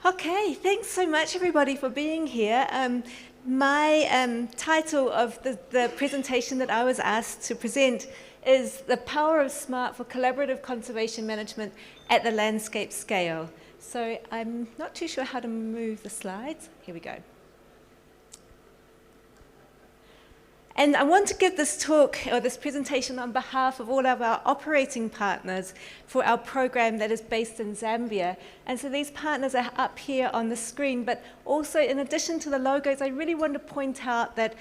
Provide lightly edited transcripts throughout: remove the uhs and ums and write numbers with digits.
Okay, thanks so much everybody for being here. My title of the presentation that I was asked to present is The Power of SMART for Collaborative Conservation Management at the Landscape Scale. So I'm not too sure how to move the slides. Here we go. And I want to give this talk, or this presentation, on behalf of all of our operating partners for our program that is based in Zambia. And so these partners are up here on the screen, but also in addition to the logos, I really want to point out that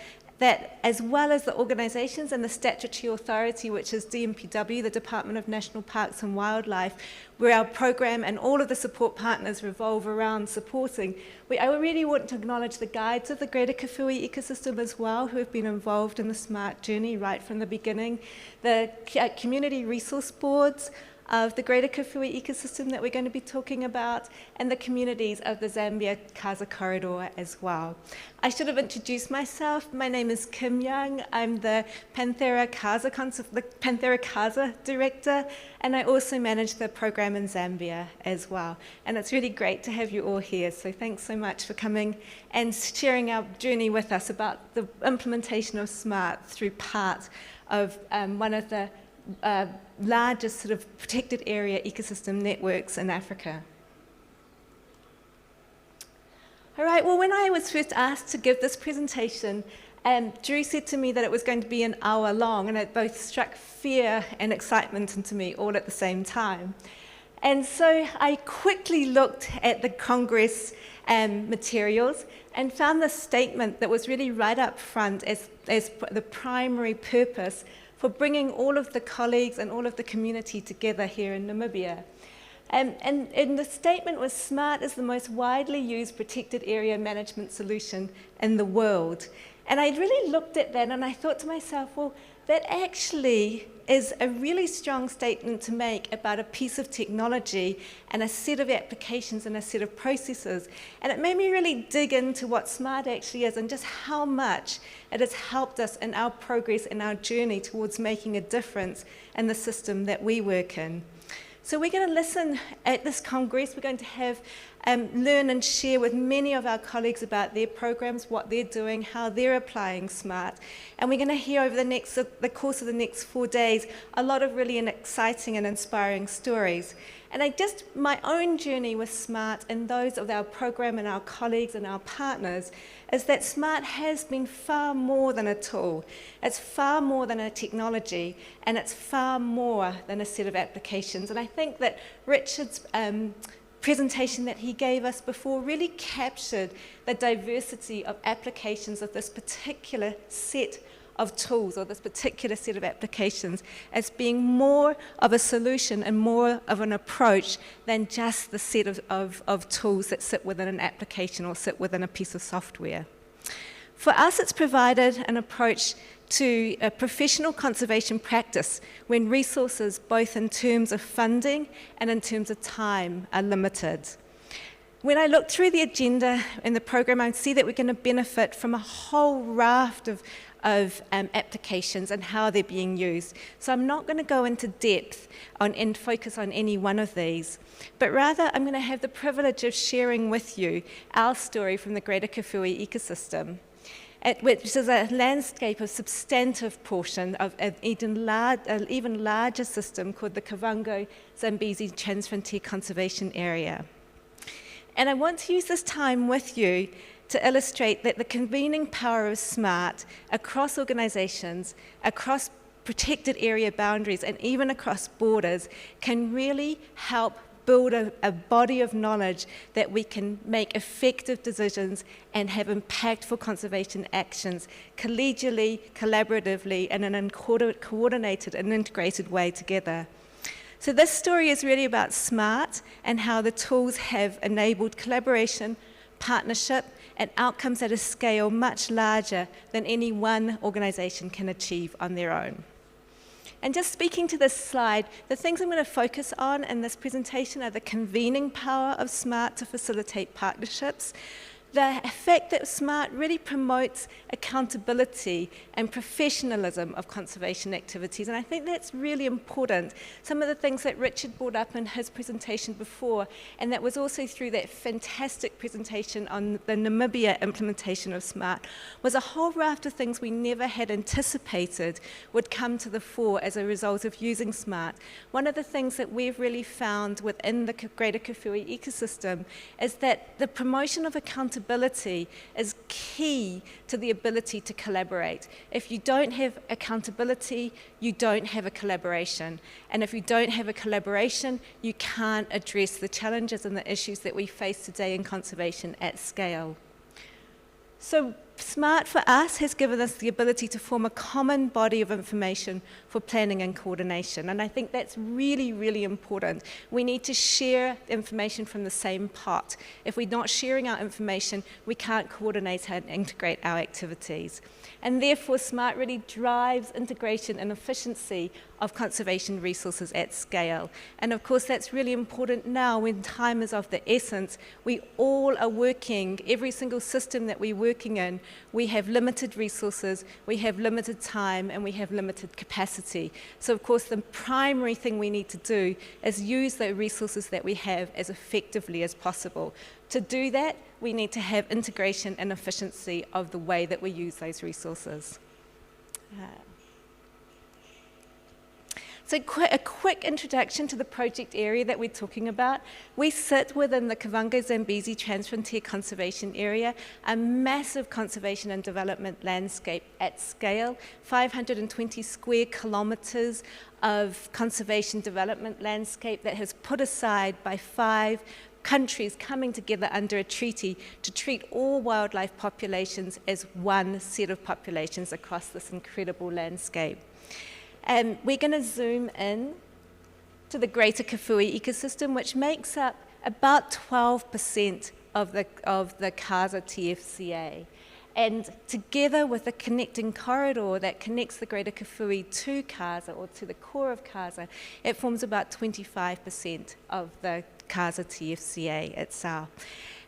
as well as the organizations and the statutory authority, which is DMPW, the Department of National Parks and Wildlife, where our program and all of the support partners revolve around supporting, I really want to acknowledge the guides of the Greater Kafue ecosystem as well, who have been involved in the SMART journey right from the beginning, the community resource boards of the Greater Kafue ecosystem that we're going to be talking about, and the communities of the Zambia Kaza Corridor as well. I should have introduced myself. My name is Kim Young. I'm the Panthera Kaza Director, and I also manage the program in Zambia as well. And it's really great to have you all here, so thanks so much for coming and sharing our journey with us about the implementation of SMART through part of one of the largest sort of protected area ecosystem networks in Africa. All right, well, when I was first asked to give this presentation, Drew said to me that it was going to be an hour long, and it both struck fear and excitement into me all at the same time. And so I quickly looked at the Congress materials and found this statement that was really right up front as the primary purpose for bringing all of the colleagues and all of the community together here in Namibia. And the statement was, SMART is the most widely used protected area management solution in the world. And I really looked at that and I thought to myself, well, that actually is a really strong statement to make about a piece of technology and a set of applications and a set of processes. And it made me really dig into what SMART actually is and just how much it has helped us in our progress and our journey towards making a difference in the system that we work in. So we're going to listen at this Congress. We're going to have learn and share with many of our colleagues about their programs, what they're doing, how they're applying SMART. And we're going to hear over the course of the next 4 days a lot of really exciting and inspiring stories. And my own journey with SMART and those of our program and our colleagues and our partners is that SMART has been far more than a tool. It's far more than a technology, and it's far more than a set of applications. And I think that Richard's presentation that he gave us before really captured the diversity of applications of this particular set of tools, or this particular set of applications, as being more of a solution and more of an approach than just the set of tools that sit within an application or sit within a piece of software. For us, it's provided an approach to a professional conservation practice when resources, both in terms of funding and in terms of time, are limited. When I look through the agenda in the program, I see that we're going to benefit from a whole raft of applications and how they're being used. So I'm not going to go into depth and focus on any one of these, but rather I'm going to have the privilege of sharing with you our story from the Greater Kafue ecosystem, which is a landscape of substantive portion of an even larger system called the Kavango-Zambezi Transfrontier Conservation Area. And I want to use this time with you to illustrate that the convening power of SMART across organizations, across protected area boundaries, and even across borders can really help build a body of knowledge that we can make effective decisions and have impactful conservation actions collegially, collaboratively, and in a coordinated and integrated way together. So this story is really about SMART and how the tools have enabled collaboration, partnership, and outcomes at a scale much larger than any one organization can achieve on their own. And just speaking to this slide, the things I'm going to focus on in this presentation are the convening power of SMART to facilitate partnerships, the fact that SMART really promotes accountability and professionalism of conservation activities, and I think that's really important. Some of the things that Richard brought up in his presentation before, and that was also through that fantastic presentation on the Namibia implementation of SMART, was a whole raft of things we never had anticipated would come to the fore as a result of using SMART. One of the things that we've really found within the greater Kafue ecosystem is that the promotion of accountability is key to the ability to collaborate. If you don't have accountability, you don't have a collaboration. And if you don't have a collaboration, you can't address the challenges and the issues that we face today in conservation at scale. So SMART for us has given us the ability to form a common body of information for planning and coordination. And I think that's really, really important. We need to share information from the same pot. If we're not sharing our information, we can't coordinate and integrate our activities. And therefore, SMART really drives integration and efficiency of conservation resources at scale. And of course, that's really important now when time is of the essence. We all are working, every single system that we're working in, we have limited resources, we have limited time, and we have limited capacity. So of course, the primary thing we need to do is use the resources that we have as effectively as possible. To do that, we need to have integration and efficiency of the way that we use those resources. So a quick introduction to the project area that we're talking about. We sit within the Kavango-Zambezi Transfrontier Conservation Area, a massive conservation and development landscape at scale, 520 square kilometers of conservation development landscape that has put aside by 5 countries coming together under a treaty to treat all wildlife populations as one set of populations across this incredible landscape. And we're going to zoom in to the greater Kafue ecosystem, which makes up about 12% of the Kasa TFCA. And together with the connecting corridor that connects the greater Kafue to Kasa, or to the core of Kasa, it forms about 25% of the Kasa TFCA itself.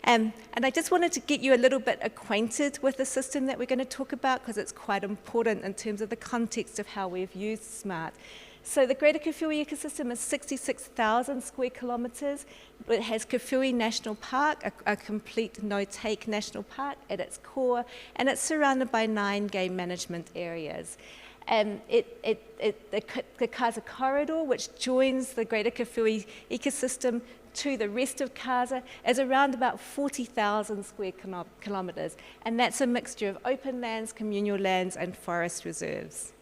And I just wanted to get you a little bit acquainted with the system that we're going to talk about, because it's quite important in terms of the context of how we've used SMART. So the greater Kafue ecosystem is 66,000 square kilometers. It has Kafue National Park, a complete no-take national park at its core, and it's surrounded by 9 game management areas. The Kasa corridor, which joins the greater Kafue ecosystem to the rest of Kasa, is around about 40,000 square kilometers, and that's a mixture of open lands, communal lands, and forest reserves.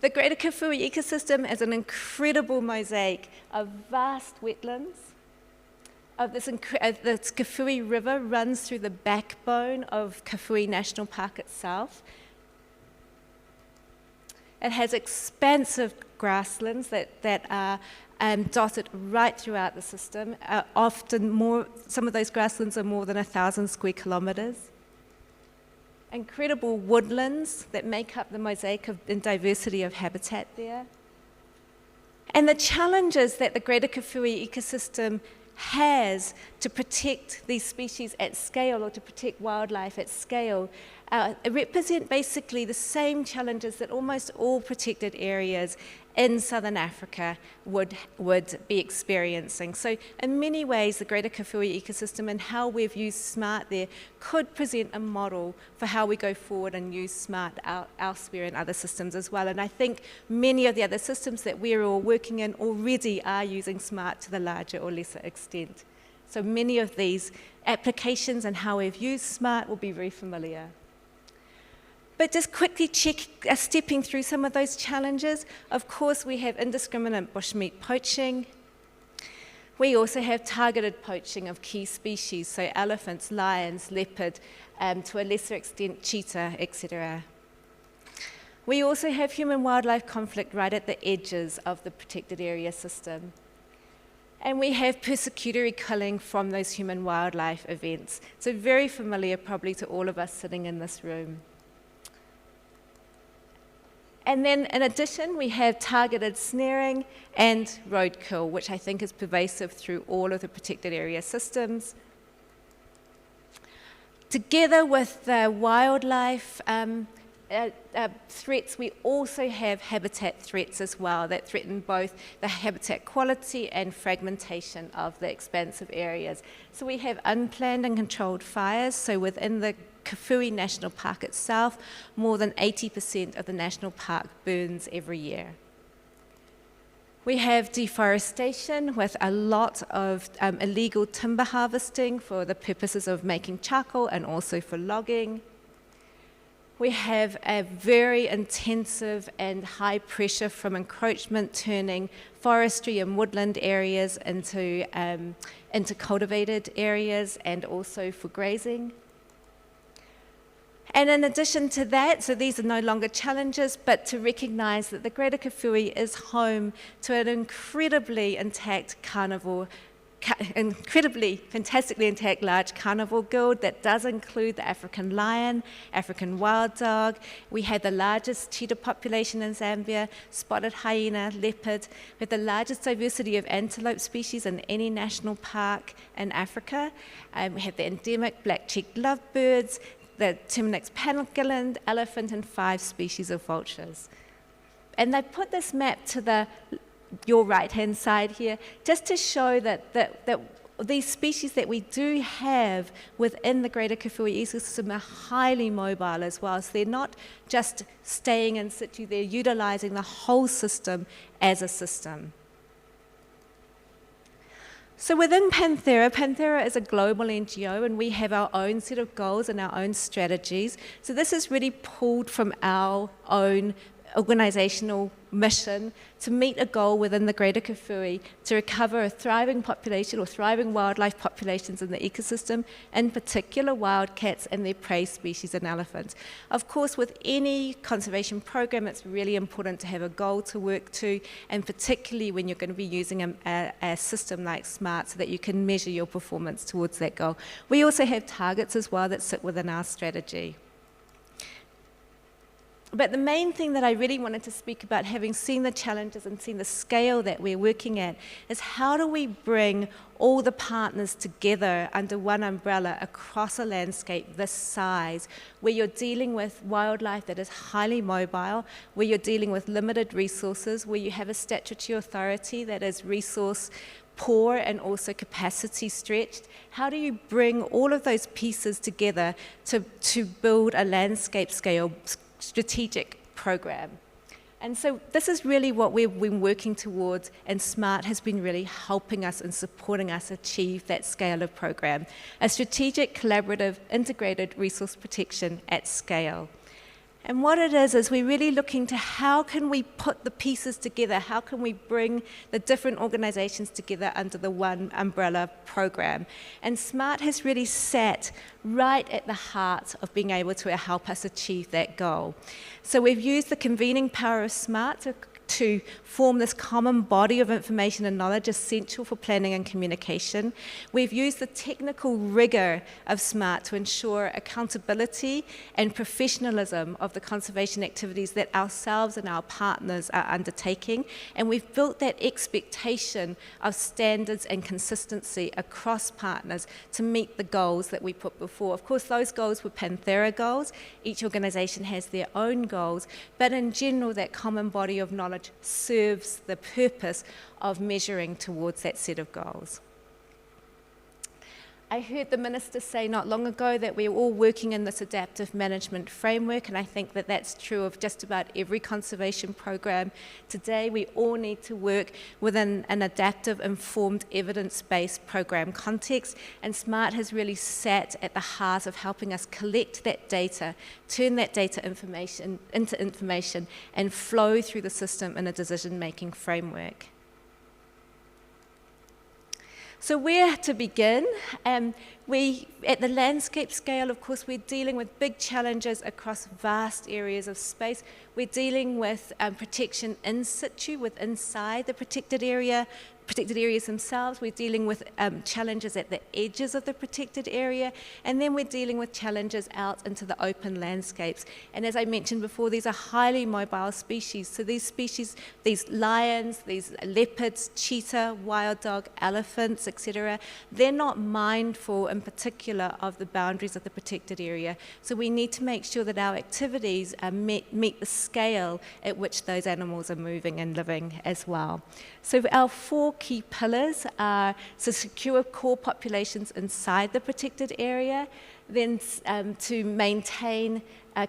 The greater Kafue ecosystem is an incredible mosaic of vast wetlands. This Kafue River runs through the backbone of Kafue National Park itself. It has expansive grasslands that are dotted right throughout the system. Some of those grasslands are more than 1,000 square kilometers. Incredible woodlands that make up the mosaic and diversity of habitat there. And the challenges that the greater Kafue ecosystem has to protect these species at scale, or to protect wildlife at scale, represent basically the same challenges that almost all protected areas in southern Africa would be experiencing. So in many ways, the greater Kafue ecosystem and how we've used SMART there could present a model for how we go forward and use SMART elsewhere in other systems as well. And I think many of the other systems that we're all working in already are using SMART to the larger or lesser extent. So many of these applications and how we've used SMART will be very familiar. But just quickly stepping through some of those challenges. Of course, we have indiscriminate bushmeat poaching. We also have targeted poaching of key species, so elephants, lions, leopard, to a lesser extent cheetah, etc. We also have human-wildlife conflict right at the edges of the protected area system. And we have persecutory killing from those human-wildlife events. So very familiar probably to all of us sitting in this room. And then in addition, we have targeted snaring and roadkill, which I think is pervasive through all of the protected area systems. Together with the wildlife threats, we also have habitat threats as well that threaten both the habitat quality and fragmentation of the expansive areas. So we have unplanned and controlled fires. So within the Kafui National Park itself, more than 80% of the national park burns every year. We have deforestation with a lot of illegal timber harvesting for the purposes of making charcoal and also for logging. We have a very intensive and high pressure from encroachment, turning forestry and woodland areas into cultivated areas and also for grazing. And in addition to that, so these are no longer challenges, but to recognise that the Greater Kafui is home to an incredibly intact carnivore, incredibly, fantastically intact large carnivore guild that does include the African lion, African wild dog. We have the largest cheetah population in Zambia, spotted hyena, leopard. We have the largest diversity of antelope species in any national park in Africa. We have the endemic black-cheeked lovebirds, the Terminix pangolin, elephant, and 5 species of vultures. And they put this map to your right-hand side here, just to show that these species that we do have within the Greater Kafui ecosystem are highly mobile as well. So they're not just staying in situ, they're utilising the whole system as a system. So within Panthera is a global NGO, and we have our own set of goals and our own strategies. So this is really pulled from our own organisational mission to meet a goal within the Greater Kafui to recover a thriving population or thriving wildlife populations in the ecosystem, in particular wildcats and their prey species and elephants. Of course, with any conservation program, it's really important to have a goal to work to, and particularly when you're going to be using a system like SMART so that you can measure your performance towards that goal. We also have targets as well that sit within our strategy. But the main thing that I really wanted to speak about, having seen the challenges and seen the scale that we're working at, is how do we bring all the partners together under one umbrella across a landscape this size, where you're dealing with wildlife that is highly mobile, where you're dealing with limited resources, where you have a statutory authority that is resource poor and also capacity stretched. How do you bring all of those pieces together to build a landscape scale strategic program? And so this is really what we've been working towards, and SMART has been really helping us and supporting us achieve that scale of program, a strategic, collaborative, integrated resource protection at scale. And what it is we're really looking to how can we put the pieces together, how can we bring the different organisations together under the one umbrella program. And SMART has really sat right at the heart of being able to help us achieve that goal. So we've used the convening power of SMART to form this common body of information and knowledge essential for planning and communication. We've used the technical rigour of SMART to ensure accountability and professionalism of the conservation activities that ourselves and our partners are undertaking. And we've built that expectation of standards and consistency across partners to meet the goals that we put before. Of course, those goals were Panthera goals. Each organisation has their own goals, but in general, that common body of knowledge serves the purpose of measuring towards that set of goals. I heard the Minister say not long ago that we're all working in this adaptive management framework, and I think that that's true of just about every conservation program. Today, we all need to work within an adaptive, informed, evidence-based program context, and SMART has really sat at the heart of helping us collect that data, turn that data into information, and flow through the system in a decision-making framework. So where to begin? At the landscape scale, of course, we're dealing with big challenges across vast areas of space. We're dealing with protection in situ, inside the protected area, protected areas themselves, we're dealing with challenges at the edges of the protected area, and then we're dealing with challenges out into the open landscapes. And as I mentioned before, these are highly mobile species. So these species, these lions, these leopards, cheetah, wild dog, elephants, etc., they're not mindful in particular of the boundaries of the protected area. So we need to make sure that our activities meet the scale at which those animals are moving and living as well. So our 4 key pillars are to secure core populations inside the protected area, then to maintain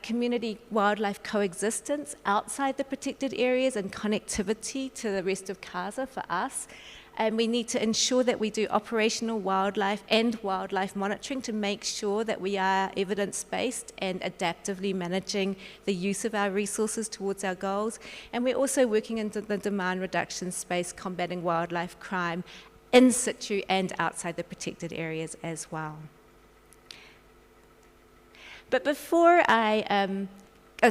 community wildlife coexistence outside the protected areas and connectivity to the rest of CASA for us. And we need to ensure that we do operational wildlife and wildlife monitoring to make sure that we are evidence-based and adaptively managing the use of our resources towards our goals. And we're also working in the demand reduction space, combating wildlife crime in situ and outside the protected areas as well. But before I I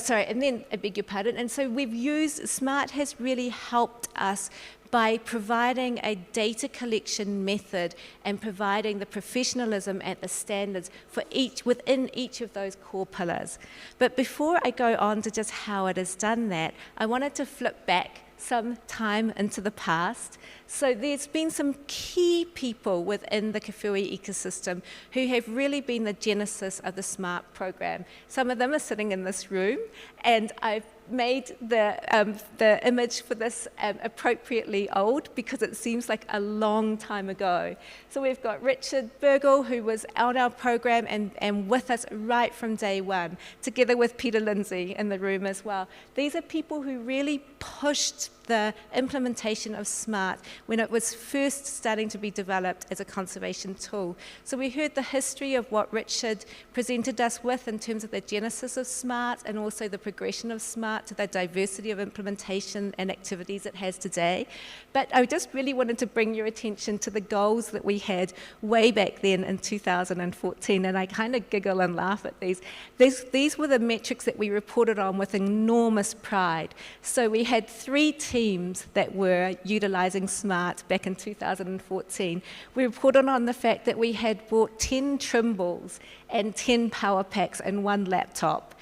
beg your pardon. And so we've used, SMART has really helped us by providing a data collection method and providing the professionalism and the standards for within each of those core pillars. But before I go on to just how it has done that, I wanted to flip back some time into the past. So there's been some key people within the Kawhiri ecosystem who have really been the genesis of the SMART program. Some of them are sitting in this room, and I've made the image for this appropriately old because it seems like a long time ago. So we've got Richard Burgle, who was on our program and with us right from day one, together with Peter Lindsay in the room as well. These are people who really pushed the implementation of SMART when it was first starting to be developed as a conservation tool. So we heard the history of what Richard presented us with in terms of the genesis of SMART and also the progression of SMART to the diversity of implementation and activities it has today. But I just really wanted to bring your attention to the goals that we had way back then in 2014, and I kind of giggle and laugh at these. These were the metrics that we reported on with enormous pride. So we had 3 teams that were utilizing SMART back in 2014. We reported on the fact that we had bought 10 Trimbles and 10 power packs and 1 laptop.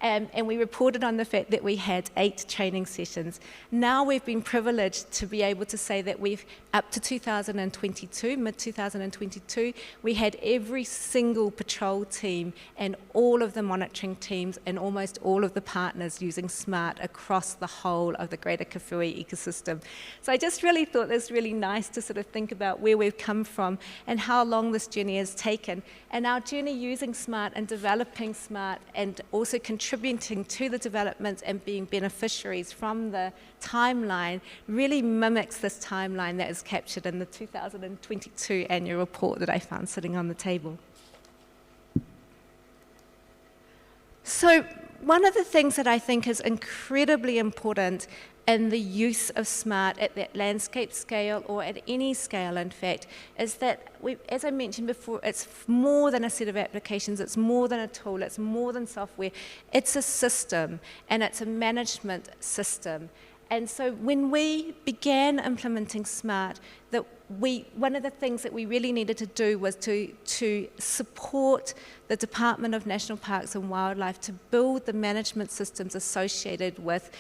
And we reported on the fact that we had 8 training sessions. Now we've been privileged to be able to say that we've, up to 2022, mid-2022, we had every single patrol team and all of the monitoring teams and almost all of the partners using SMART across the whole of the greater Kawhiri ecosystem. So I just really thought it was really nice to sort of think about where we've come from and how long this journey has taken. And our journey using SMART and developing SMART and also contributing to the development and being beneficiaries from the timeline really mimics this timeline that is captured in the 2022 annual report that I found sitting on the table. So one of the things that I think is incredibly important in the use of SMART at that landscape scale or at any scale, in fact, is that, as I mentioned before, it's more than a set of applications, it's more than a tool, it's more than software, it's a system, and it's a management system. And so when we began implementing SMART, one of the things that we really needed to do was to support the Department of National Parks and Wildlife to build the management systems associated with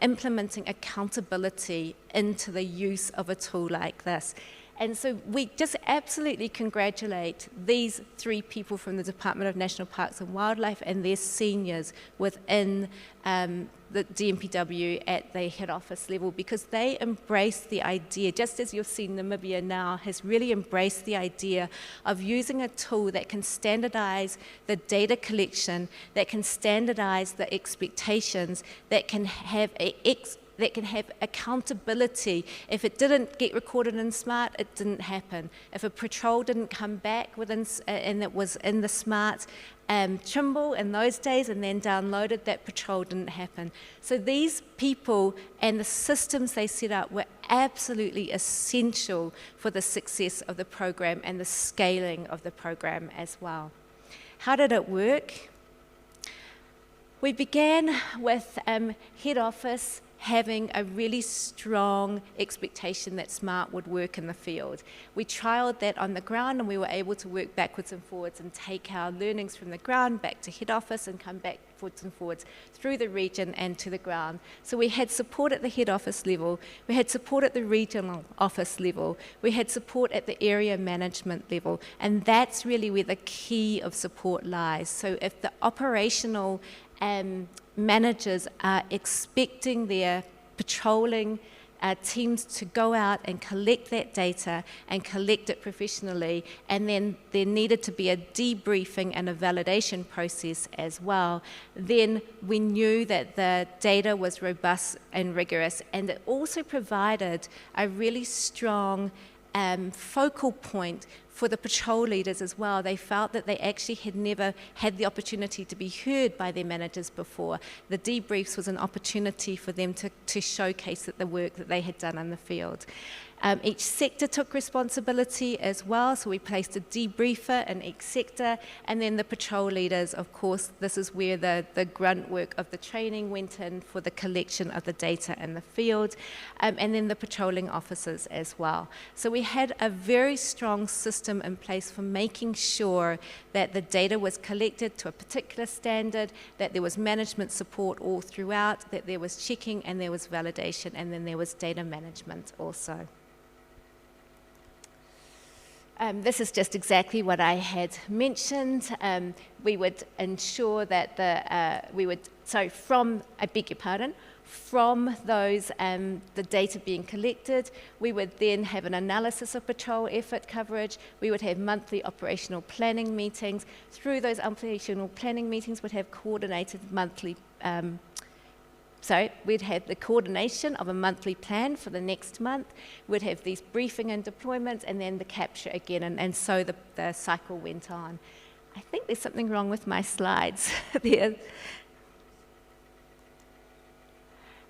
implementing accountability into the use of a tool like this. And so we just absolutely congratulate these 3 people from the Department of National Parks and Wildlife and their seniors within the DMPW at the head office level, because they embraced the idea, just as you've seen Namibia now has really embraced the idea of using a tool that can standardize the data collection, that can standardize the expectations, that can have accountability. If it didn't get recorded in SMART, it didn't happen. If a patrol didn't come back within, and it was in the SMART Trimble in those days and then downloaded, that patrol didn't happen. So these people and the systems they set up were absolutely essential for the success of the program and the scaling of the program as well. How did it work? We began with head office having a really strong expectation that SMART would work in the field. We trialled that on the ground, and we were able to work backwards and forwards and take our learnings from the ground back to head office and come back backwards and forwards through the region and to the ground. So we had support at the head office level, we had support at the regional office level, we had support at the area management level, and that's really where the key of support lies. So if the operational managers are expecting their patrolling teams to go out and collect that data and collect it professionally, and then there needed to be a debriefing and a validation process as well, then we knew that the data was robust and rigorous, and it also provided a really strong focal point for the patrol leaders as well. They felt that they actually had never had the opportunity to be heard by their managers before. The debriefs was an opportunity for them to showcase the work that they had done in the field. Each sector took responsibility as well, so we placed a debriefer in each sector, and then the patrol leaders, of course, this is where the grunt work of the training went in for the collection of the data in the field, and then the patrolling officers as well. So we had a very strong system in place for making sure that the data was collected to a particular standard, that there was management support all throughout, that there was checking and there was validation, and then there was data management also. This is just exactly what I had mentioned. We would ensure that from those, the data being collected, we would then have an analysis of patrol effort coverage. We would have monthly operational planning meetings. Through those operational planning meetings, we'd have coordinated monthly we'd have the coordination of a monthly plan for the next month. We'd have these briefing and deployments, and then the capture again, and so the cycle went on. I think there's something wrong with my slides there.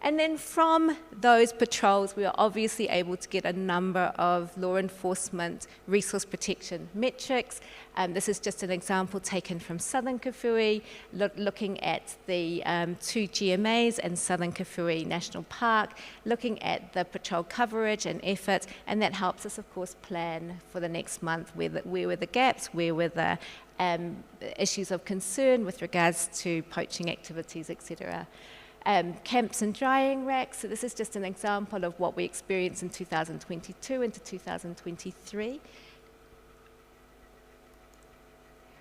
And then from those patrols, we were obviously able to get a number of law enforcement resource protection metrics. This is just an example taken from Southern Kafue, looking at the 2 GMAs in Southern Kafue National Park, looking at the patrol coverage and effort, and that helps us, of course, plan for the next month where were the gaps, where were the issues of concern with regards to poaching activities, etc. Camps and drying racks, so this is just an example of what we experienced in 2022 into 2023.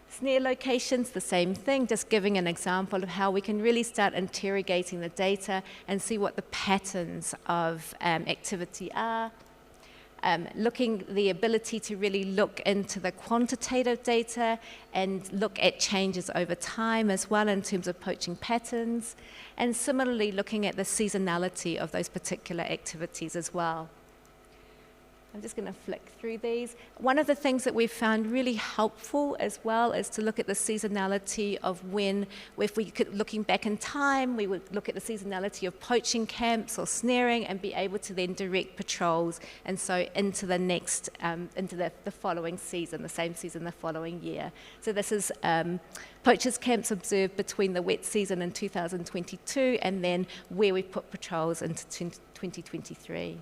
Snare locations, the same thing, just giving an example of how we can really start interrogating the data and see what the patterns of activity are. Looking the ability to really look into the quantitative data and look at changes over time as well in terms of poaching patterns, and similarly looking at the seasonality of those particular activities as well. I'm just going to flick through these. One of the things that we've found really helpful as well is to look at the seasonality of when, if we could, looking back in time, we would look at the seasonality of poaching camps or snaring and be able to then direct patrols, and so into the next, into the following season, the same season the following year. So this is poachers camps observed between the wet season in 2022 and then where we put patrols into 2023.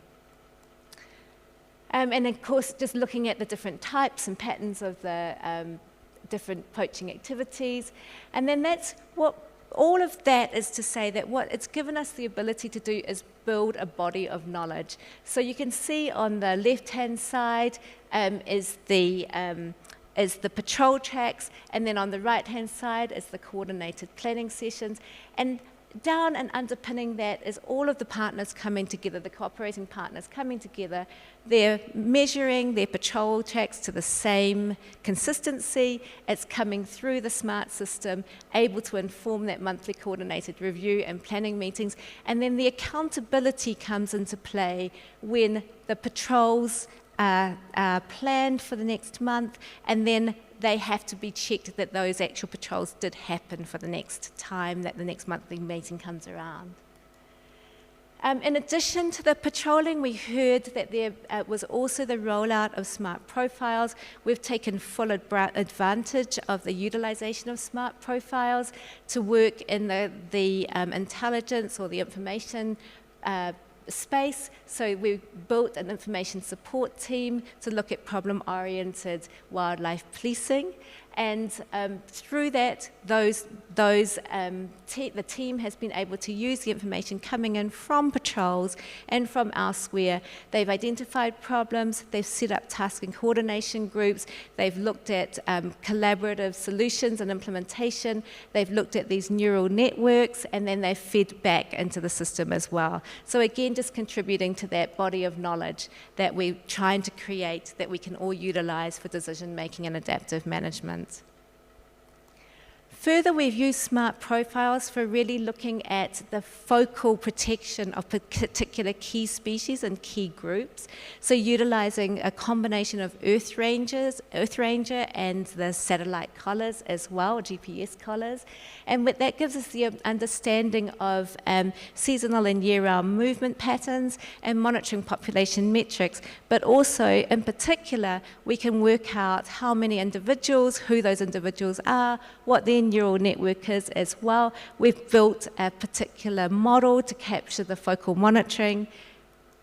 And of course, just looking at the different types and patterns of the different poaching activities. And then that's what, all of that is to say that what it's given us the ability to do is build a body of knowledge. So you can see on the left-hand side is the patrol tracks, and then on the right-hand side is the coordinated planning sessions. And down and underpinning that is all of the partners coming together, the cooperating partners coming together. They're measuring their patrol tracks to the same consistency. It's coming through the SMART system, able to inform that monthly coordinated review and planning meetings. And then the accountability comes into play when the patrols are planned for the next month, and then they have to be checked that those actual patrols did happen for the next time that the next monthly meeting comes around. In addition to the patrolling, we heard that there was also the rollout of SMART profiles. We've taken full advantage of the utilization of SMART profiles to work in the intelligence or the information space, so we built an information support team to look at problem-oriented wildlife policing, and through that, the team has been able to use the information coming in from patrols and from elsewhere. They've identified problems, they've set up task and coordination groups, they've looked at collaborative solutions and implementation, they've looked at these neural networks, and then they've fed back into the system as well. So again, just contributing to that body of knowledge that we're trying to create that we can all utilize for decision making and adaptive management. Further, we've used SMART profiles for really looking at the focal protection of particular key species and key groups. So utilizing a combination of SMART-EarthRanger and the satellite collars as well, GPS collars. And that gives us the understanding of seasonal and year-round movement patterns and monitoring population metrics. But also, in particular, we can work out how many individuals, who those individuals are, what their neural network is as well. We've built a particular model to capture the focal monitoring,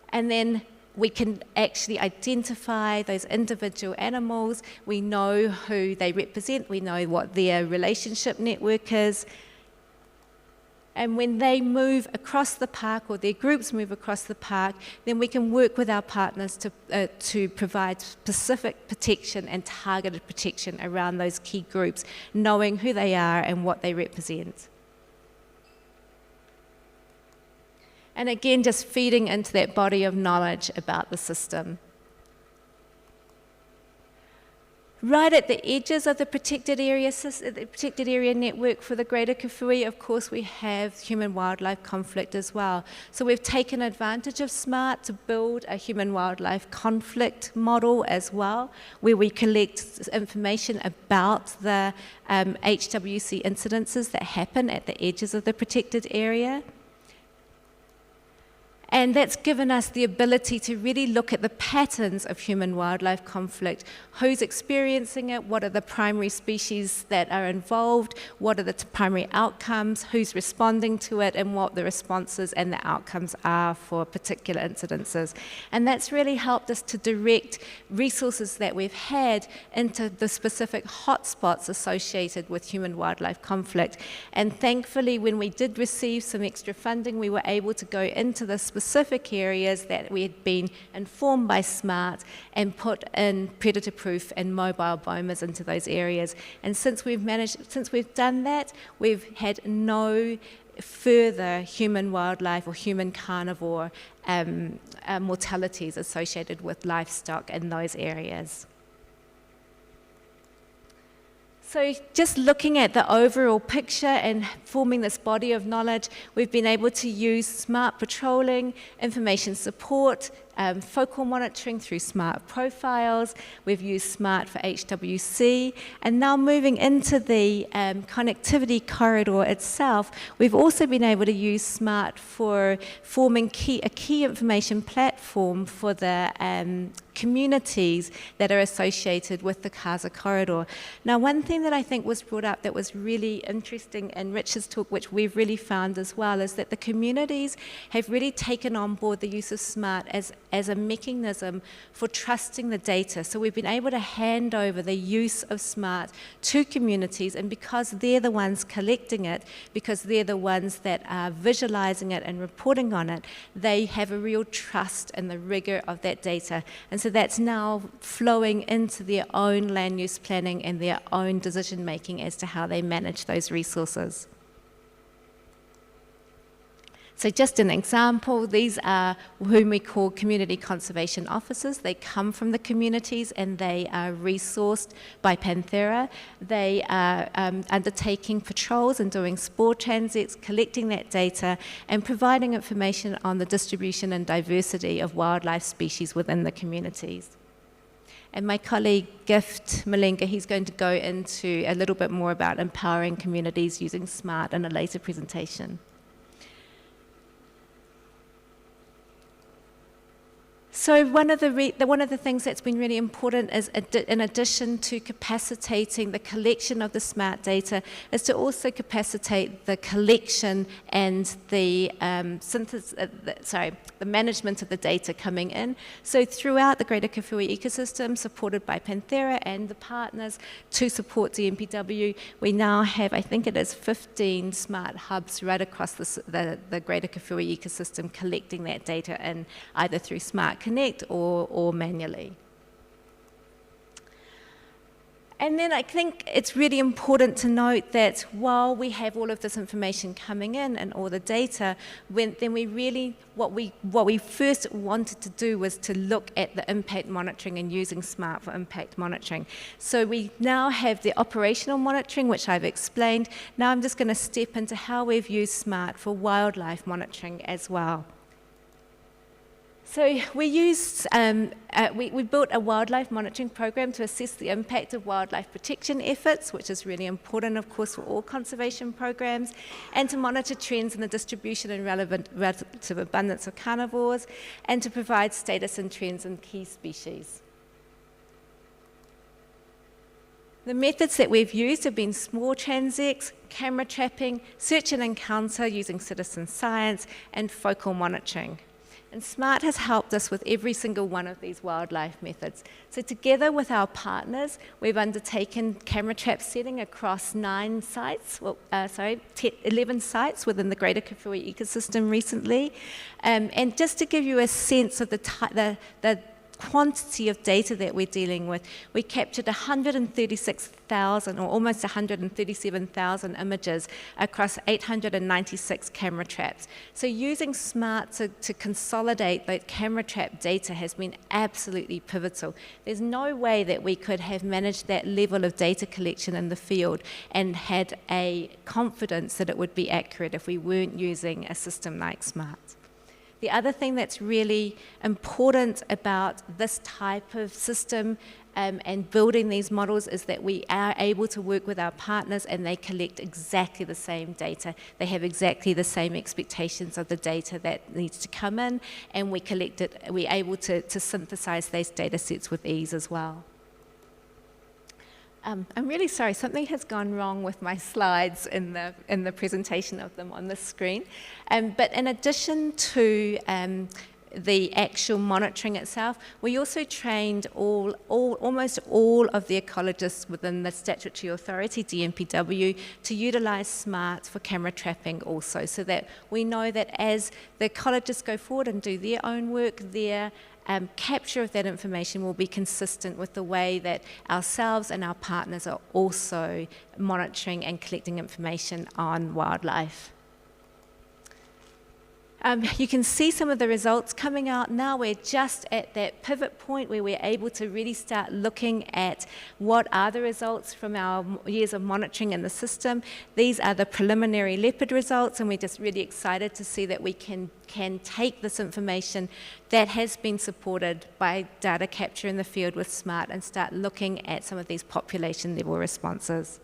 and then we can actually identify those individual animals. We know who they represent, we know what their relationship network is, and when they move across the park, or their groups move across the park, then we can work with our partners to provide specific protection and targeted protection around those key groups, knowing who they are and what they represent. And again, just feeding into that body of knowledge about the system. Right at the edges of the protected area network for the Greater Kawhui, of course, we have human-wildlife conflict as well. So we've taken advantage of SMART to build a human-wildlife conflict model as well, where we collect information about the HWC incidences that happen at the edges of the protected area. And that's given us the ability to really look at the patterns of human-wildlife conflict. Who's experiencing it? What are the primary species that are involved? What are the primary outcomes? Who's responding to it? And what the responses and the outcomes are for particular incidences. And that's really helped us to direct resources that we've had into the specific hotspots associated with human-wildlife conflict. And thankfully, when we did receive some extra funding, we were able to go into the specific areas that we had been informed by SMART and put in predator-proof and mobile bomas into those areas. And since we've done that, we've had no further human-wildlife or human-carnivore mortalities associated with livestock in those areas. So just looking at the overall picture and forming this body of knowledge, we've been able to use SMART patrolling, information support, focal monitoring through SMART profiles. We've used SMART for HWC, and now moving into the connectivity corridor itself, we've also been able to use SMART for forming a key information platform for the communities that are associated with the Kaza corridor. Now, one thing that I think was brought up that was really interesting in Rich's talk, which we've really found as well, is that the communities have really taken on board the use of SMART as a mechanism for trusting the data. So we've been able to hand over the use of SMART to communities, and because they're the ones collecting it, because they're the ones that are visualizing it and reporting on it, they have a real trust in the rigor of that data. And so that's now flowing into their own land use planning and their own decision making as to how they manage those resources. So just an example, these are whom we call community conservation officers. They come from the communities and they are resourced by Panthera. They are undertaking patrols and doing spore transits, collecting that data and providing information on the distribution and diversity of wildlife species within the communities. And my colleague Gift Malenga, he's going to go into a little bit more about empowering communities using SMART in a later presentation. So one of the things that's been really important is, in addition to capacitating the collection of the SMART data, is to also capacitate the collection and the the management of the data coming in. So throughout the Greater Kawhiri ecosystem, supported by Panthera and the partners to support DMPW, we now have, I think it is 15 smart hubs right across the Greater Kawhiri ecosystem, collecting that data in either through Smart Connect or manually. And then I think it's really important to note that while we have all of this information coming in and all the data, what we first wanted to do was to look at the impact monitoring and using SMART for impact monitoring. So we now have the operational monitoring, which I've explained. Now I'm just going to step into how we've used SMART for wildlife monitoring as well. So we used, we built a wildlife monitoring program to assess the impact of wildlife protection efforts, which is really important, of course, for all conservation programs, and to monitor trends in the distribution and relative abundance of carnivores, and to provide status and trends in key species. The methods that we've used have been small transects, camera trapping, search and encounter using citizen science, and focal monitoring. And SMART has helped us with every single one of these wildlife methods. So together with our partners, we've undertaken camera trap setting across 11 sites within the Greater Kawhiri ecosystem recently. And just to give you a sense of the quantity of data that we're dealing with, we captured 136,000 or almost 137,000 images across 896 camera traps. So using SMART to consolidate that camera trap data has been absolutely pivotal. There's no way that we could have managed that level of data collection in the field and had a confidence that it would be accurate if we weren't using a system like SMART. The other thing that's really important about this type of system and building these models is that we are able to work with our partners and they collect exactly the same data. They have exactly the same expectations of the data that needs to come in, and we collect it. We're able to synthesize these data sets with ease as well. I'm really sorry, something has gone wrong with my slides in the presentation of them on the screen. But in addition to the actual monitoring itself, we also trained almost all of the ecologists within the statutory authority, DMPW, to utilize SMART for camera trapping also, so that we know that as the ecologists go forward and do their own work, their capture of that information will be consistent with the way that ourselves and our partners are also monitoring and collecting information on wildlife. You can see some of the results coming out now. We're just at that pivot point where we're able to really start looking at what are the results from our years of monitoring in the system. These are the preliminary leopard results, and we're just really excited to see that we can take this information that has been supported by data capture in the field with SMART and start looking at some of these population level responses.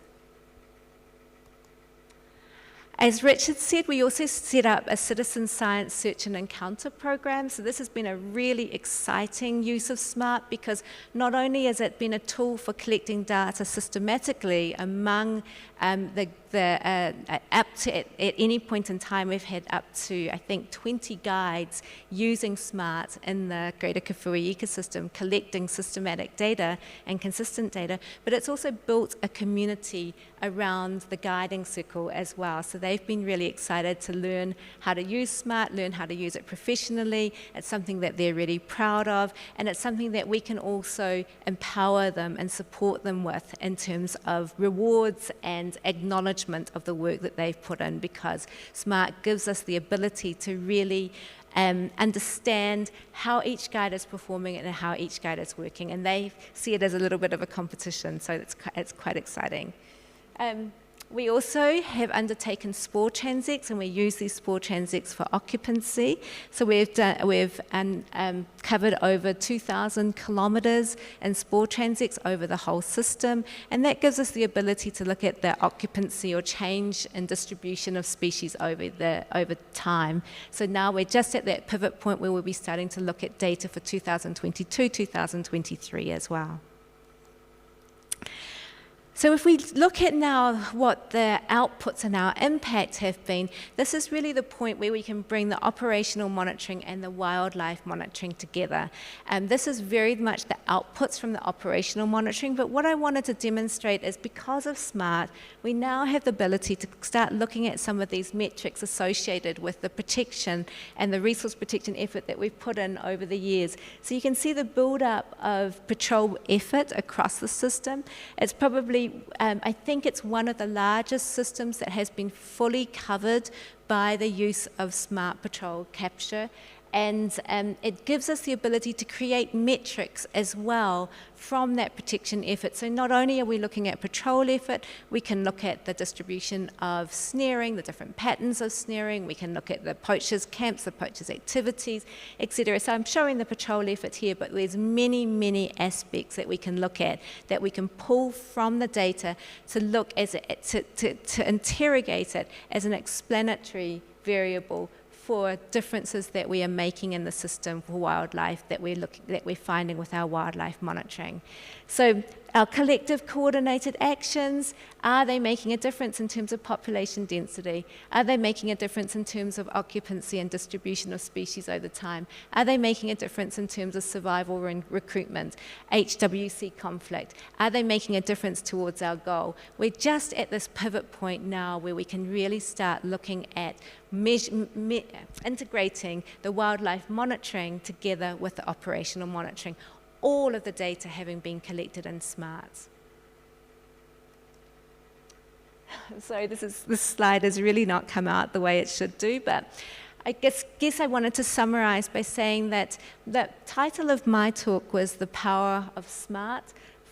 As Richard said, we also set up a citizen science search and encounter program. So this has been a really exciting use of SMART, because not only has it been a tool for collecting data systematically among up to at any point in time, we've had up to, I think, 20 guides using SMART in the Greater Kawhiri ecosystem, collecting systematic data and consistent data, but it's also built a community around the guiding circle as well. So they've been really excited to learn how to use SMART, learn how to use it professionally. It's something that they're really proud of, and it's something that we can also empower them and support them with in terms of rewards and acknowledgement of the work that they've put in, because SMART gives us the ability to really understand how each guide is performing and how each guide is working, and they see it as a little bit of a competition, so it's quite exciting. We also have undertaken spore transects, and we use these spore transects for occupancy. So we've covered over 2,000 kilometres in spore transects over the whole system, and that gives us the ability to look at the occupancy or change in distribution of species over time. So now we're just at that pivot point where we'll be starting to look at data for 2022, 2023 as well. So if we look at now what the outputs and our impacts have been, this is really the point where we can bring the operational monitoring and the wildlife monitoring together. This is very much the outputs from the operational monitoring, but what I wanted to demonstrate is because of SMART, we now have the ability to start looking at some of these metrics associated with the protection and the resource protection effort that we've put in over the years. So you can see the build-up of patrol effort across the system. It's probably I think it's one of the largest systems that has been fully covered by the use of SMART patrol capture, and it gives us the ability to create metrics as well from that protection effort. So not only are we looking at patrol effort, we can look at the distribution of snaring, the different patterns of snaring, we can look at the poachers' camps, the poachers' activities, etc. So I'm showing the patrol effort here, but there's many, many aspects that we can look at, that we can pull from the data to look as to interrogate it as an explanatory variable for differences that we are making in the system for wildlife that we're finding with our wildlife monitoring. So our collective coordinated actions, are they making a difference in terms of population density? Are they making a difference in terms of occupancy and distribution of species over time? Are they making a difference in terms of survival and recruitment, HWC conflict? Are they making a difference towards our goal? We're just at this pivot point now where we can really start looking at integrating the wildlife monitoring together with the operational monitoring, all of the data having been collected in SMART. Sorry, this slide has really not come out the way it should do, but I guess I wanted to summarize by saying that the title of my talk was The Power of SMART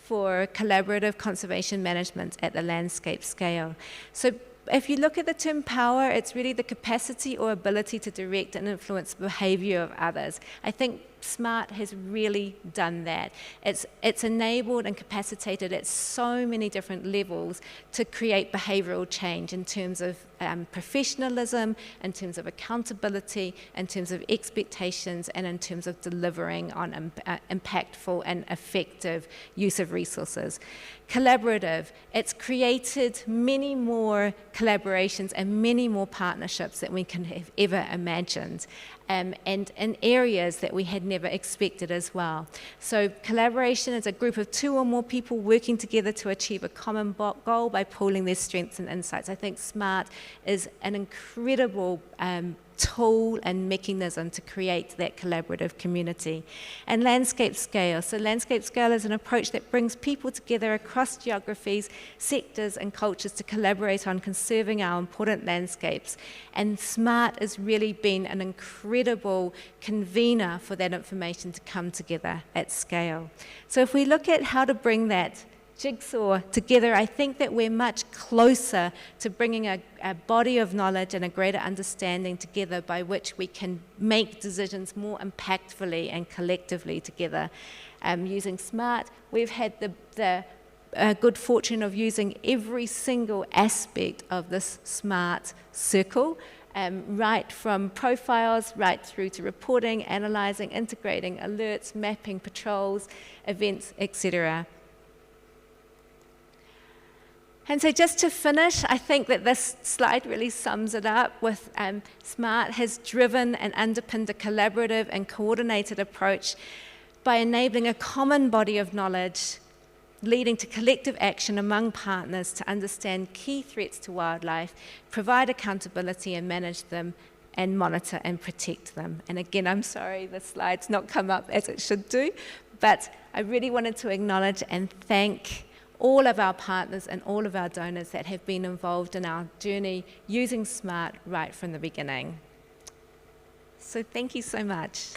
for Collaborative Conservation Management at the Landscape Scale. So if you look at the term power, it's really the capacity or ability to direct and influence the behavior of others. I think SMART has really done that. It's enabled and capacitated at so many different levels to create behavioral change in terms of professionalism, in terms of accountability, in terms of expectations, and in terms of delivering on impactful and effective use of resources. Collaborative, it's created many more collaborations and many more partnerships that we can have ever imagined. And in areas that we had never expected as well. So collaboration is a group of 2 or more people working together to achieve a common goal by pooling their strengths and insights. I think SMART is an incredible tool and mechanism to create that collaborative community. And landscape scale. So landscape scale is an approach that brings people together across geographies, sectors and cultures to collaborate on conserving our important landscapes. And SMART has really been an incredible convener for that information to come together at scale. So if we look at how to bring that jigsaw together, I think that we're much closer to bringing a body of knowledge and a greater understanding together by which we can make decisions more impactfully and collectively together. Using SMART, we've had the good fortune of using every single aspect of this SMART circle, right from profiles, right through to reporting, analysing, integrating, alerts, mapping, patrols, events, etc. And so just to finish, I think that this slide really sums it up with SMART has driven and underpinned a collaborative and coordinated approach by enabling a common body of knowledge, leading to collective action among partners to understand key threats to wildlife, provide accountability and manage them, and monitor and protect them. And again, I'm sorry the slide's not come up as it should do, but I really wanted to acknowledge and thank all of our partners and all of our donors that have been involved in our journey using SMART right from the beginning. So thank you so much.